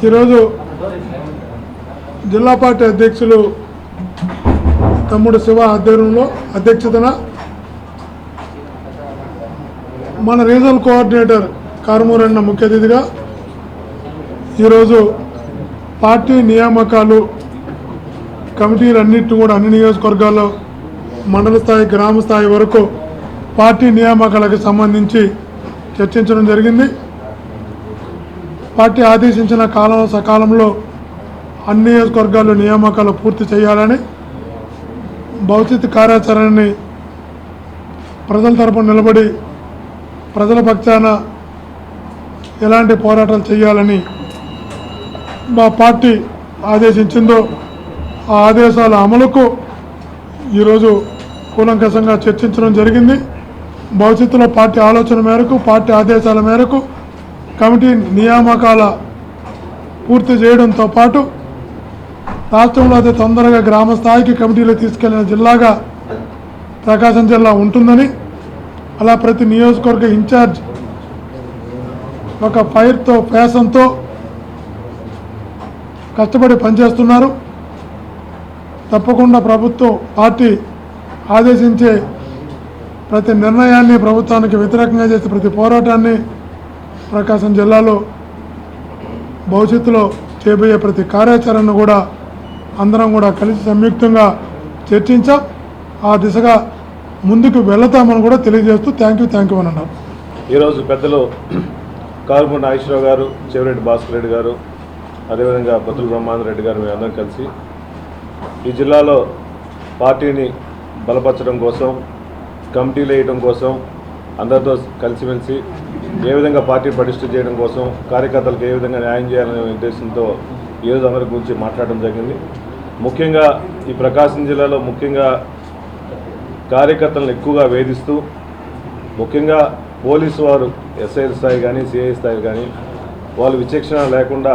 ఈరోజు జిల్లా పార్టీ అధ్యక్షులు తమ్ముడు శివ ఆధ్వర్యంలో అధ్యక్షతన మన రీజనల్ కోఆర్డినేటర్ కారుమూరన్న ముఖ్య అతిథిగా ఈరోజు పార్టీ నియామకాలు కమిటీలన్నింటినీ కూడా అన్ని నియోజకవర్గాల్లో మండల స్థాయి గ్రామ స్థాయి వరకు పార్టీ నియామకాలకు సంబంధించి చర్చించడం జరిగింది. పార్టీ ఆదేశించిన సకాలంలో అన్ని నియోజకవర్గాల్లో నియామకాలు పూర్తి చేయాలని, భవిష్యత్తు కార్యాచరణని ప్రజల తరపున నిలబడి ప్రజల పక్షాన ఎలాంటి పోరాటాలు చేయాలని మా పార్టీ ఆదేశించిందో ఆ ఆదేశాల అమలుకు ఈరోజు కూలంకషంగా చర్చించడం జరిగింది. భవిష్యత్తులో పార్టీ ఆలోచన మేరకు, పార్టీ ఆదేశాల మేరకు కమిటీ నియామకాల పూర్తి చేయడంతో పాటు రాష్ట్రంలో అతి తొందరగా గ్రామ స్థాయికి కమిటీలు తీసుకెళ్లిన జిల్లాగా ప్రకాశం జిల్లా ఉంటుందని, అలా ప్రతి నియోజకవర్గ ఇన్ఛార్జ్ ఒక ఫైర్తో ప్యాషన్తో కష్టపడి పనిచేస్తున్నారు. తప్పకుండా ప్రభుత్వం పార్టీ ఆదేశించే ప్రతి నిర్ణయాన్ని, ప్రభుత్వానికి వ్యతిరేకంగా చేసే ప్రతి పోరాటాన్ని ప్రకాశం జిల్లాలో భవిష్యత్తులో చేయబోయే ప్రతి కార్యాచరణను కూడా అందరం కూడా కలిసి సంయుక్తంగా చర్చించాం. ఆ దిశగా ముందుకు వెళతామని కూడా తెలియజేస్తూ థ్యాంక్ యూ అని అన్నారు. ఈరోజు పెద్దలు కారుమూరి నాగేశ్వరరావు గారు, చెవిరెడ్డి భాస్కర్ రెడ్డి గారు, అదేవిధంగా బొత్తుల బ్రహ్మానంద రెడ్డి గారు మేము అందరం కలిసి ఈ జిల్లాలో పార్టీని బలపరచడం కోసం, కమిటీలు వేయడం కోసం, అందరితో కలిసిమెలిసి ఏ విధంగా పార్టీ పటిష్ట చేయడం కోసం, కార్యకర్తలకు ఏ విధంగా న్యాయం చేయాలనే ఉద్దేశంతో ఈరోజు అందరి గురించి మాట్లాడడం జరిగింది. ముఖ్యంగా ఈ ప్రకాశం జిల్లాలో ముఖ్యంగా కార్యకర్తలను ఎక్కువగా వేధిస్తూ, ముఖ్యంగా పోలీసు వారు ఎస్ఐ స్థాయి కానీ సిఐ స్థాయి కానీ వాళ్ళు విచక్షణ లేకుండా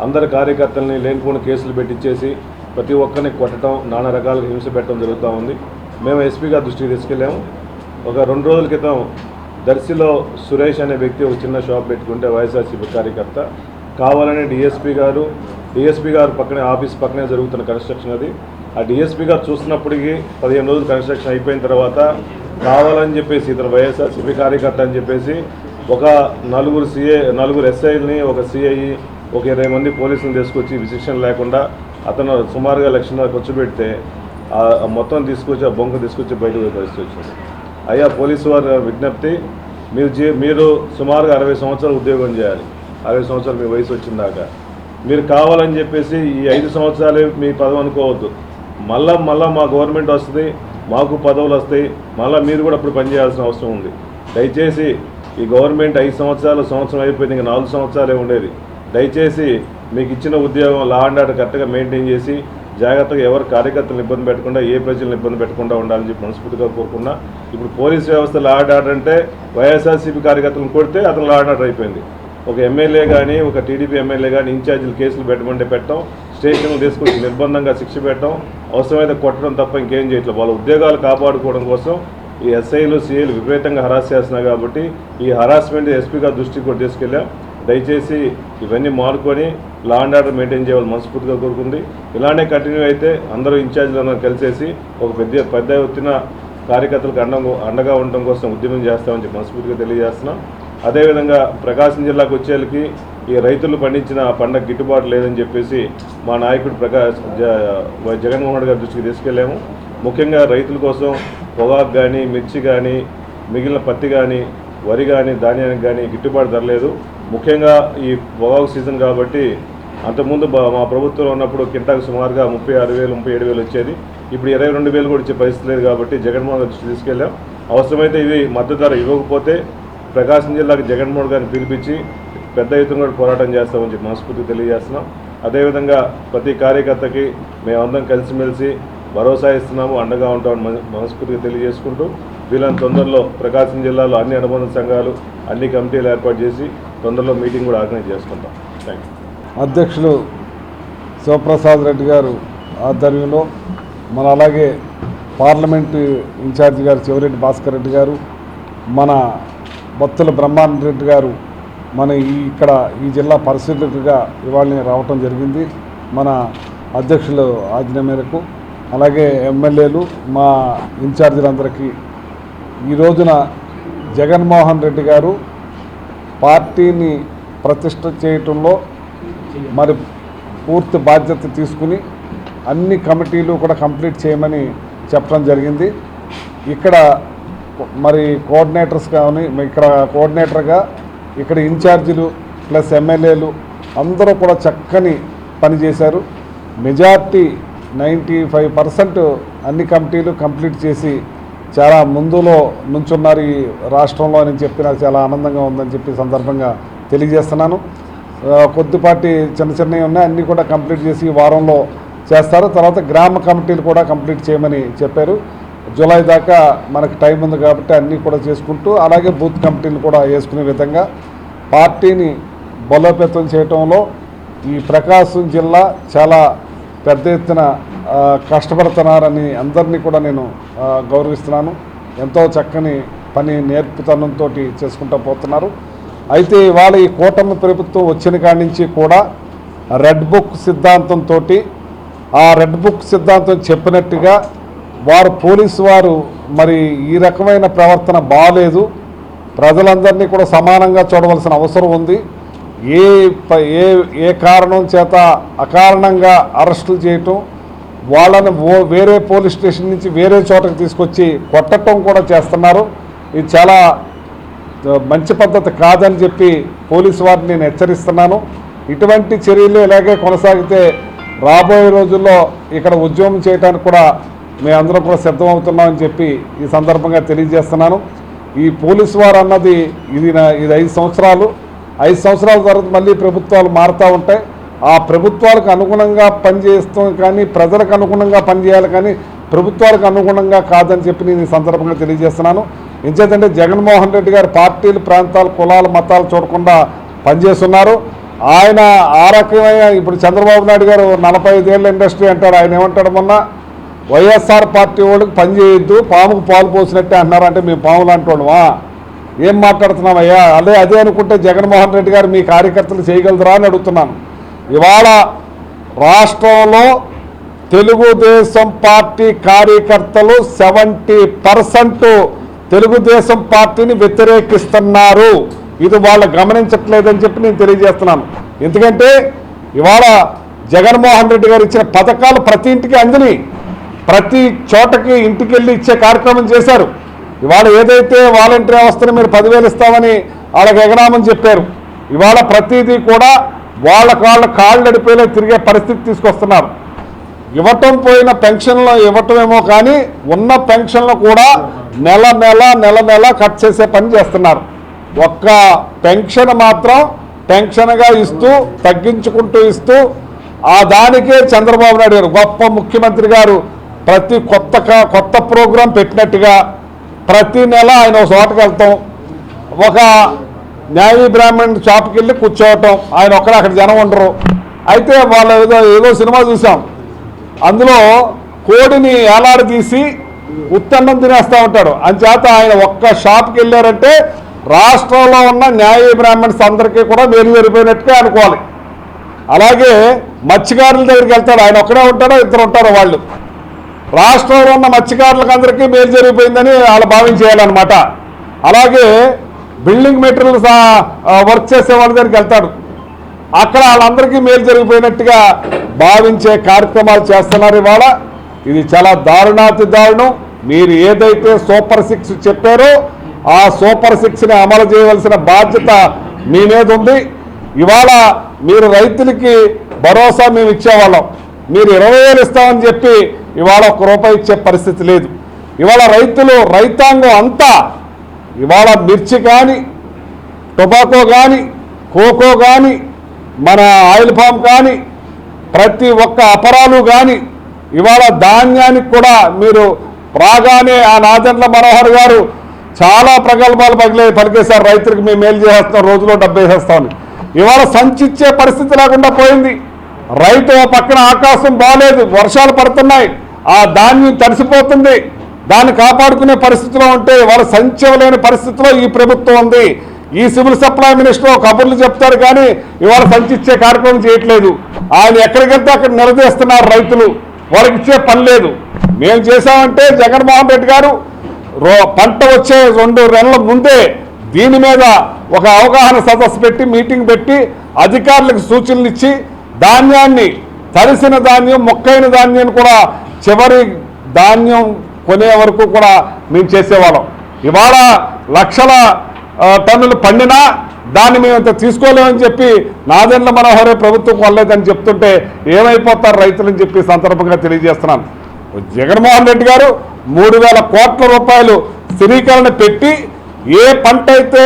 అందరి కార్యకర్తల్ని లేనిపోయిన కేసులు పెట్టించేసి ప్రతి ఒక్కరిని కొట్టడం, నానా రకాలుగా హింస పెట్టడం జరుగుతూ ఉంది. మేము ఎస్పీ గారి దృష్టికి తీసుకెళ్ళాము. ఒక 2 రోజుల క్రితం దర్శిలో సురేష్ అనే వ్యక్తి ఒక చిన్న షాప్ పెట్టుకుంటే వైఎస్ఆర్సీపీ కార్యకర్త కావాలని డిఎస్పీ గారు పక్కనే ఆఫీస్ పక్కనే జరుగుతున్న కన్స్ట్రక్షన్ అది. ఆ డిఎస్పీ గారు చూస్తున్నప్పటికీ 15 రోజులు కన్స్ట్రక్షన్ అయిపోయిన తర్వాత కావాలని చెప్పేసి ఇతను వైఎస్ఆర్సీపీ కార్యకర్త అని చెప్పేసి ఒక 4 ఎస్ఐల్ని, ఒక సిఐ, ఒక 20 మంది పోలీసులను తీసుకొచ్చి విశిక్షణ లేకుండా అతను సుమారుగా 1 లక్ష ఖర్చు పెడితే మొత్తం తీసుకొచ్చి ఆ బొంక తీసుకొచ్చి బయటకు పరిస్థితి వచ్చింది. అయ్యా పోలీసు వారి విజ్ఞప్తి, మీరు సుమారుగా 60 సంవత్సరాలు ఉద్యోగం చేయాలి. 60 సంవత్సరాలు మీ వయసు వచ్చిందాక మీరు కావాలని చెప్పేసి ఈ 5 సంవత్సరాలే మీ పదవి అనుకోవద్దు. మళ్ళా మా గవర్నమెంట్ వస్తుంది, మాకు పదవులు వస్తాయి, మళ్ళీ మీరు కూడా అప్పుడు పనిచేయాల్సిన అవసరం ఉంది. దయచేసి ఈ గవర్నమెంట్ 5 సంవత్సరం అయిపోయింది, ఇంకా 4 సంవత్సరాలే ఉండేది. దయచేసి మీకు ఇచ్చిన ఉద్యోగం లా అండ్ ఆర్డర్ కరెక్ట్గా మెయింటైన్ చేసి జాగ్రత్తగా ఎవరు కార్యకర్తలను ఇబ్బంది పెట్టకుండా, ఏ ప్రజలను ఇబ్బంది పెట్టకుండా ఉండాలని చెప్పి మనస్ఫూర్తిగా కోరుకున్నా. ఇప్పుడు పోలీస్ వ్యవస్థ లా అండ్ ఆర్డర్ అంటే వైఎస్ఆర్సీపీ కార్యకర్తలను కొడితే అతను లా అండ్ ఆర్డర్ అయిపోయింది. ఒక ఎమ్మెల్యే కానీ, ఒక టీడీపీ ఎమ్మెల్యే కానీ ఇన్ఛార్జీలు కేసులు పెట్టమంటే పెట్టడం, స్టేషన్లు తీసుకొచ్చి నిర్బంధంగా శిక్ష పెట్టడం, అవసరమైతే కొట్టడం తప్ప ఇంకేం చేయట్లేదు. వాళ్ళ ఉద్యోగాలు కాపాడుకోవడం కోసం ఈ ఎస్ఐలు సిఐలు విపరీతంగా హరాస్ చేస్తున్నారు. కాబట్టి ఈ హరాస్మెంట్ ఎస్పీ గారి దృష్టికి కూడా తీసుకెళ్ళాం. దయచేసి ఇవన్నీ మానుకొని లా అండ్ ఆర్డర్ మెయింటైన్ చేయాలని మనస్ఫూర్తిగా కోరుకుంది. ఇలానే కంటిన్యూ అయితే అందరూ ఇన్ఛార్జీలందరూ కలిసేసి ఒక పెద్ద ఎత్తున కార్యకర్తలకు అండగా ఉండడం కోసం ఉద్యమం చేస్తామని చెప్పి మనస్ఫూర్తిగా తెలియజేస్తున్నాం. అదేవిధంగా ప్రకాశం జిల్లాకు వచ్చేళ్ళకి ఈ రైతులు పండించిన పంటకు గిట్టుబాటు లేదని చెప్పేసి మా నాయకుడు జగన్మోహన్ రెడ్డి గారి దృష్టికి తీసుకెళ్ళాము. ముఖ్యంగా రైతుల కోసం పొగాకు కానీ, మిర్చి కానీ, మిగిలిన పత్తి కానీ, వరి కానీ, ధాన్యానికి కానీ గిట్టుబాటు ధర లేదు. ముఖ్యంగా ఈ పొగాకు సీజన్ కాబట్టి అంతకుముందు మా ప్రభుత్వంలో ఉన్నప్పుడు కింటాకు సుమారుగా 36,000, 37,000 వచ్చేది. ఇప్పుడు 22,000 కూడా ఇచ్చే పరిస్థితి లేదు. కాబట్టి జగన్మోహన్ గారి దృష్టికి తీసుకెళ్ళాం. అవసరమైతే ఇవి మద్దతు ధర ఇవ్వకపోతే ప్రకాశం జిల్లాకి జగన్మోహన్ గారిని పిలిపించి పెద్ద ఎత్తున కూడా పోరాటం చేస్తామని చెప్పి మనస్ఫూర్తిగా తెలియజేస్తున్నాం. అదేవిధంగా ప్రతి కార్యకర్తకి మేమందరం కలిసిమెలిసి భరోసా ఇస్తున్నాము, అండగా ఉంటామని మనస్ఫూర్తిగా తెలియజేసుకుంటూ వీళ్ళని తొందరలో ప్రకాశం జిల్లాలో అన్ని అనుబంధ సంఘాలు, అన్ని కమిటీలు ఏర్పాటు చేసి తొందరలో మీటింగ్ కూడా ఆర్గనైజ్ చేసుకుంటాం. Thank you. అధ్యక్షులు శివప్రసాద్ రెడ్డి గారు ఆధ్వర్యంలో, మన అలాగే పార్లమెంటు ఇన్ఛార్జి గారు చెవిరెడ్డి భాస్కర్ రెడ్డి గారు, మన బొత్తుల బ్రహ్మానంద రెడ్డి గారు మన ఇక్కడ ఈ జిల్లా పరిశీలకుగా ఇవాళ రావటం జరిగింది మన అధ్యక్షులు ఆజ్ఞ మేరకు. అలాగే ఎమ్మెల్యేలు, మా ఇన్ఛార్జీలందరికీ ఈ రోజున జగన్మోహన్ రెడ్డి గారు పార్టీని ప్రతిష్ఠ చేయటంలో మరి పూర్తి బాధ్యత తీసుకుని అన్ని కమిటీలు కూడా కంప్లీట్ చేయమని చెప్పడం జరిగింది. ఇక్కడ మరి కోఆర్డినేటర్స్ కానీ ఇక్కడ కోఆర్డినేటర్గా ఇక్కడ ఇన్ఛార్జీలు ప్లస్ ఎమ్మెల్యేలు అందరూ కూడా చక్కని పనిచేశారు. మెజార్టీ 95% అన్ని కమిటీలు కంప్లీట్ చేసి చాలా ముందులో నుంచున్నారు ఈ రాష్ట్రంలో అని చెప్పి నాకు చాలా ఆనందంగా ఉందని చెప్పి సందర్భంగా తెలియజేస్తున్నాను. కొద్దిపాటి చిన్నవి ఉన్నాయి, అన్నీ కూడా కంప్లీట్ చేసి ఈ వారంలో చేస్తారు. తర్వాత గ్రామ కమిటీలు కూడా కంప్లీట్ చేయమని చెప్పారు. జూలై దాకా మనకు టైం ఉంది కాబట్టి అన్నీ కూడా చేసుకుంటూ అలాగే బూత్ కమిటీలు కూడా వేసుకునే విధంగా పార్టీని బలోపేతం చేయటంలో ఈ ప్రకాశం జిల్లా చాలా పెద్ద ఎత్తున కష్టపడుతున్నారని అందరినీ కూడా నేను గౌరవిస్తున్నాను. ఎంతో చక్కని పని నేర్పుతనంతో చేసుకుంటూ పోతున్నారు. అయితే ఇవాళ ఈ కూటమి ప్రభుత్వం వచ్చిన కాడి నుంచి కూడా రెడ్ బుక్ సిద్ధాంతంతో ఆ రెడ్ బుక్ సిద్ధాంతం చెప్పినట్టుగా వారు పోలీసు వారు మరి ఈ రకమైన ప్రవర్తన బాలేదు. ప్రజలందరినీ కూడా సమానంగా చూడవలసిన అవసరం ఉంది. ఏ కారణం చేత అకారణంగా అరెస్టులు చేయటం, వాళ్ళని వేరే పోలీస్ స్టేషన్ నుంచి వేరే చోటకి తీసుకొచ్చి కొట్టడం కూడా చేస్తున్నారు. ఇది చాలా మంచి పద్ధతి కాదని చెప్పి పోలీసు వారిని నేను హెచ్చరిస్తున్నాను. ఇటువంటి చర్యలు ఇలాగే కొనసాగితే రాబోయే రోజుల్లో ఇక్కడ ఉద్యమం చేయడానికి కూడా మేమందరం కూడా సిద్ధమవుతున్నామని చెప్పి ఈ సందర్భంగా తెలియజేస్తున్నాను. ఈ పోలీసు వారు అన్నది ఇది 5 సంవత్సరాలు. 5 సంవత్సరాల తర్వాత మళ్ళీ ప్రభుత్వాలు మారుతూ ఉంటాయి. ఆ ప్రభుత్వాలకు అనుగుణంగా పనిచేస్తాం కానీ ప్రజలకు అనుగుణంగా పనిచేయాలి కానీ ప్రభుత్వాలకు అనుగుణంగా కాదని చెప్పి నేను ఈ సందర్భంగా తెలియజేస్తున్నాను. ఎంచేతంటే జగన్మోహన్ రెడ్డి గారు పార్టీలు, ప్రాంతాలు, కులాలు, మతాలు చూడకుండా పనిచేస్తున్నారు. ఆయన ఆ రకమైన ఇప్పుడు చంద్రబాబు నాయుడు గారు 45 ఏళ్ళ ఇండస్ట్రీ అంటారు. ఆయన ఏమంటాడు, మొన్న వైఎస్ఆర్ పార్టీ వాళ్ళకి పని చేయొద్దు, పాముకు పాలు పోసినట్టే అంటున్నారు. అంటే మేము పాములు అంటున్నామా? ఏం మాట్లాడుతున్నామయ్యా? అదే అనుకుంటే జగన్మోహన్ రెడ్డి గారు మీ కార్యకర్తలు చేయగలదురా అని అడుగుతున్నాను. ఇవాళ రాష్ట్రంలో తెలుగుదేశం పార్టీ కార్యకర్తలు 70% తెలుగుదేశం పార్టీని వ్యతిరేకిస్తున్నారు. ఇది వాళ్ళు గమనించట్లేదని చెప్పి నేను తెలియజేస్తున్నాను. ఎందుకంటే ఇవాళ జగన్మోహన్ రెడ్డి గారు ఇచ్చిన పథకాలు ప్రతి ఇంటికి అందిని, ప్రతి చోటకి ఇంటికి వెళ్ళి ఇచ్చే కార్యక్రమం చేశారు. ఇవాళ ఏదైతే వాలంటీర్ వ్యవస్థను మీరు 10,000 ఇస్తామని వాళ్ళకి ఎగనామని చెప్పారు, ఇవాళ ప్రతిదీ కూడా వాళ్ళ కాళ్ళు నడిపేలా తిరిగే పరిస్థితి తీసుకొస్తున్నారు. ఇవ్వటం పోయిన పెన్షన్లు ఇవ్వటమేమో కానీ ఉన్న పెన్షన్లు కూడా నెల నెల కట్ చేసే పని చేస్తున్నారు. ఒక్క పెన్షన్ మాత్రం పెన్షన్గా ఇస్తూ తగ్గించుకుంటూ ఇస్తూ ఆ దానికే చంద్రబాబు నాయుడు గారు గొప్ప ముఖ్యమంత్రి గారు ప్రతి కొత్త ప్రోగ్రాం పెట్టినట్టుగా ప్రతి నెల ఆయన ఒక చోటకి వెళ్తాం, ఒక న్యాయ బ్రాహ్మణ్ షాప్కి వెళ్ళి కూర్చోవటం, ఆయన ఒక్కడే, అక్కడ జనం ఉండరు. అయితే వాళ్ళు ఏదో సినిమా చూసాం, అందులో కోడిని ఏలాడదీసి ఉత్తన్నం తినేస్తూ ఉంటాడు. అంచేత ఆయన ఒక్క షాప్కి వెళ్ళారంటే రాష్ట్రంలో ఉన్న న్యాయ బ్రాహ్మణ్స్ అందరికీ కూడా మేలు జరిపోయినట్టుగా అనుకోవాలి. అలాగే మత్స్యకారుల దగ్గరికి వెళ్తాడు, ఆయన ఒక్కడే ఉంటాడో 2 ఉంటారో వాళ్ళు. రాష్ట్రంలో ఉన్న మత్స్యకారులకు అందరికీ మేలు జరిగిపోయిందని వాళ్ళు భావించేయాలన్నమాట. అలాగే బిల్డింగ్ మెటీరియల్స్ వర్క్ చేసే వాళ్ళ దగ్గరికి వెళ్తాడు, అక్కడ వాళ్ళందరికీ మేలు జరిగిపోయినట్టుగా భావించే కార్యక్రమాలు చేస్తున్నారు ఇవాళ. ఇది చాలా దారుణాతి దారుణం. మీరు ఏదైతే సూపర్ 6 చెప్పారో ఆ సూపర్ 6ని అమలు చేయవలసిన బాధ్యత మీ మీద ఉంది. ఇవాళ మీరు రైతులకి భరోసా మేము ఇచ్చేవాళ్ళం, మీరు 20,000 ఇస్తామని చెప్పి ఇవాళ ₹1 ఇచ్చే పరిస్థితి లేదు. ఇవాళ రైతాంగం అంతా ఇవాళ మిర్చి కానీ, టొబాకో కానీ, కోకో కానీ, మన ఆయిల్ ఫామ్ కానీ, ప్రతి ఒక్క అపరాలు కానీ ఇవాళ ధాన్యానికి కూడా మీరు రాగానే ఆ నాదెండ్ల మనోహర్ గారు చాలా ప్రగల్భాలు పలికేశారు. రైతులకు మేము మేలు చేస్తాం, రోజులో 70 వేసేస్తామని. ఇవాళ సంచిచ్చే పరిస్థితి లేకుండా పోయింది. రైతు పక్కన ఆకాశం బాగాలేదు, వర్షాలు పడుతున్నాయి, ఆ ధాన్యం తడిసిపోతుంది, దాన్ని కాపాడుకునే పరిస్థితిలో ఉంటే వాళ్ళ సంచవలేని పరిస్థితిలో ఈ ప్రభుత్వం ఉంది. ఈ సివిల్ సప్లై మినిస్టర్ కబుర్లు చెప్తారు కానీ ఇవాళ సంచిచ్చే కార్యక్రమం చేయట్లేదు. ఆయన ఎక్కడికెళ్తే అక్కడ నిలదీస్తున్నారు రైతులు, వాళ్ళకి ఇచ్చే పని లేదు. మేము చేశామంటే జగన్మోహన్ రెడ్డి గారు పంట వచ్చే 2 నెలల ముందే దీని మీద ఒక అవగాహన సదస్సు పెట్టి మీటింగ్ పెట్టి అధికారులకు సూచనలు ఇచ్చి ధాన్యాన్ని తడిసిన ధాన్యం మొక్కైన ధాన్యాన్ని కూడా చివరి ధాన్యం కొనే వరకు కూడా మేము చేసేవాళ్ళం. ఇవాళ లక్షల టన్నులు పండినా దాన్ని మేము ఇంత తీసుకోలేమని చెప్పి నాదెండ్ల మనోహరే ప్రభుత్వం కొనలేదని చెప్తుంటే ఏమైపోతారు రైతులని చెప్పి సందర్భంగా తెలియజేస్తున్నాను. జగన్మోహన్ రెడ్డి గారు 3,000 కోట్ల రూపాయలు స్థిరీకరణ పెట్టి ఏ పంట అయితే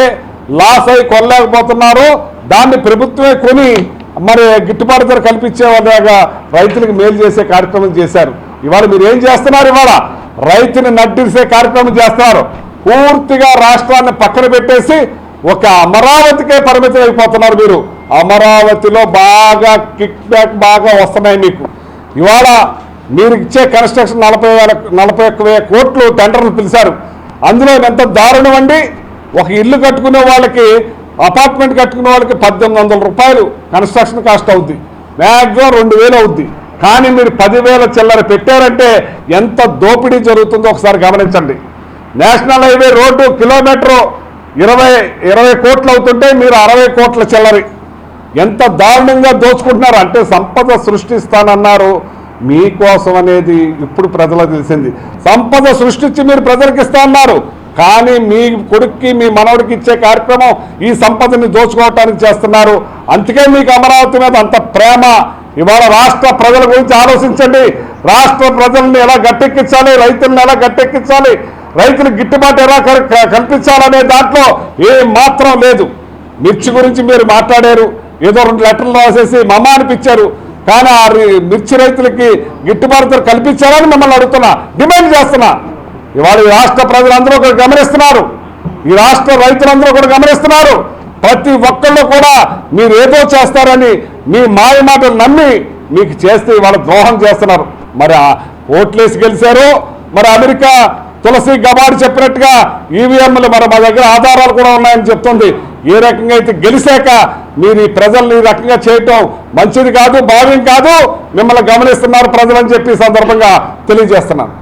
లాస్ అయి కొనలేకపోతున్నారో దాన్ని ప్రభుత్వమే కొని మరి గిట్టుబాటు ధర కల్పించే వాళ్ళగా రైతులకు మేలు చేసే కార్యక్రమం చేశారు. ఇవాళ మీరు ఏం చేస్తున్నారు? ఇవాళ రైతుని నడ్డిసే కార్యక్రమం చేస్తున్నారు. పూర్తిగా రాష్ట్రాన్ని పక్కన పెట్టేసి ఒక అమరావతికే పరిమితం అయిపోతున్నారు మీరు. అమరావతిలో బాగా కిక్ బ్యాక్ బాగా వస్తున్నాయి మీకు. ఇవాళ మీరు ఇచ్చే కన్స్ట్రక్షన్ 41,000 కోట్లు టెండర్లు పిలిచారు. అందులో ఎంత దారుణం అండి. ఒక ఇల్లు కట్టుకునే వాళ్ళకి, అపార్ట్మెంట్ కట్టుకునే వాళ్ళకి 1,800 రూపాయలు కన్స్ట్రక్షన్ కాస్ట్ అవుద్ది, మ్యాక్సిమం 2,000 అవుద్ది. కానీ మీరు 10,000 చిల్లర పెట్టారంటే ఎంత దోపిడీ జరుగుతుందో ఒకసారి గమనించండి. నేషనల్ హైవే రోడ్డు కిలోమీటరు 20 కోట్లు అవుతుంటే మీరు 60 కోట్ల చిల్లరి. ఎంత దారుణంగా దోచుకుంటున్నారు అంటే సంపద సృష్టిస్తానన్నారు, మీకోసం అనేది ఇప్పుడు ప్రజలకు తెలిసింది. సంపద సృష్టించి మీరు ప్రజలకు ఇస్తా అన్నారు, కానీ మీ కొడుక్కి మీ మనవడికి ఇచ్చే కార్యక్రమం ఈ సంపదని దోచుకోవటానికి చేస్తున్నారు. అందుకే మీకు అమరావతి మీద అంత ప్రేమ. ఇవాళ రాష్ట్ర ప్రజల గురించి ఆలోచించండి. రాష్ట్ర ప్రజల్ని ఎలా గట్టెక్కించాలి, రైతులను ఎలా గట్టెక్కించాలి, రైతులకు గిట్టుబాటు ఎలా కల్పించాలనే దాంట్లో ఏం మాత్రం లేదు. మిర్చి గురించి మీరు మాట్లాడారు, ఏదో 2 లెటర్లు రాసేసి మమ్మ అనిపించారు. కానీ ఆ మిర్చి రైతులకి గిట్టుబాటు ధర కల్పించాలని మిమ్మల్ని అడుగుతున్నా, డిమాండ్ చేస్తున్నా. ఇవాళ ఈ రాష్ట్ర ప్రజలందరూ కూడా గమనిస్తున్నారు, ఈ రాష్ట్ర రైతులందరూ కూడా గమనిస్తున్నారు. ప్రతి ఒక్కళ్ళు కూడా మీరు ఏదో చేస్తారని మీ మాయ మాటలు నమ్మి మీకు చేస్తే ఇవాళ ద్రోహం చేస్తున్నారు. మరి ఓట్లేసి గెలిచారు. మరి అమెరికా తులసి గబాడ్ చెప్పినట్టుగా ఈవీఎంలు మరి మా దగ్గర ఆధారాలు కూడా ఉన్నాయని చెప్తుంది. ఏ రకంగా అయితే గెలిచాక మీరు ఈ ప్రజల్ని ఈ రకంగా చేయటం మంచిది కాదు, భావ్యం కాదు. మిమ్మల్ని గమనిస్తున్నారు ప్రజలని చెప్పి సందర్భంగా తెలియజేస్తున్నాను.